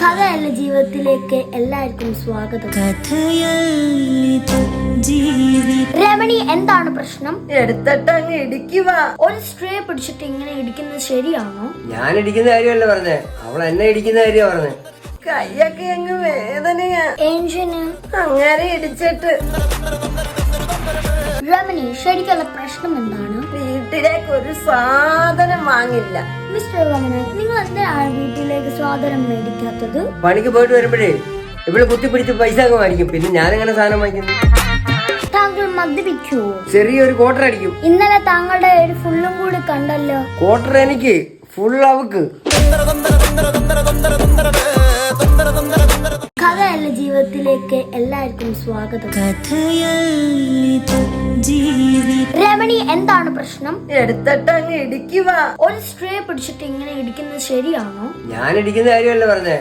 കഥയല്ല ജീവിതത്തിലേക്ക് എല്ലാവർക്കും സ്വാഗതം. രമണി, എന്താണ് പ്രശ്നം? എടുത്തിട്ടങ്ങ് ഇടിക്കുക. ഒരു സ്ട്രേ പിടിച്ചിട്ട് ഇങ്ങനെ ഇടിക്കുന്നത് ശരിയാണോ? ഞാൻ ഇടിക്കുന്ന കാര്യമല്ല പറഞ്ഞേ, അവൾ എന്നെ ഇടിക്കുന്ന കാര്യ പറഞ്ഞേ. കയ്യൊക്കെ അങ്ങ് വേദനയാ. ഏഞ്ചിന് അങ്ങനെ ഇടിച്ചിട്ട് രമണി, ശരിക്കുള്ള പ്രശ്നം എന്താണ്? വീട്ടിലേക്ക് ഒരു സാധനം വാങ്ങില്ല. മിസ്റ്റർ രമണ, നിങ്ങൾ എന്തിനാണ് വീട്ടിലേക്ക് സാധനം മേടിക്കാത്തത്? പണിക്ക് പോയിട്ട് വരുമ്പോഴേ ഇവള് കുത്തിപ്പിടിച്ച് പൈസ ഒക്കെ വാങ്ങിക്കും, പിന്നെ ഞാനെങ്ങനെ സാധനം വാങ്ങിക്കുന്നു? താങ്കൾ മദ്യപിക്കുവോ? ചെറിയൊരു ക്വാർട്ടർ അടിക്കും. ഇന്നലെ താങ്കളുടെ ഒരു ഫുള്ളും കൂടി കണ്ടല്ലോ. ക്വാർട്ടർ എനിക്ക്, ഫുൾ അവക്ക്. കഥയല്ല ജീവിതത്തിലേക്ക് എല്ലാവർക്കും സ്വാഗതം. രമണി, എന്താണ് പ്രശ്നം? എടുത്തിട്ടങ്ങ് ഇടിക്കുക. ഒരു സ്ട്രേ പിടിച്ചിട്ട് ഇങ്ങനെ ഇടിക്കുന്നത് ശരിയാണോ? ഞാൻ ഇടിക്കുന്ന കാര്യമല്ല പറഞ്ഞേ,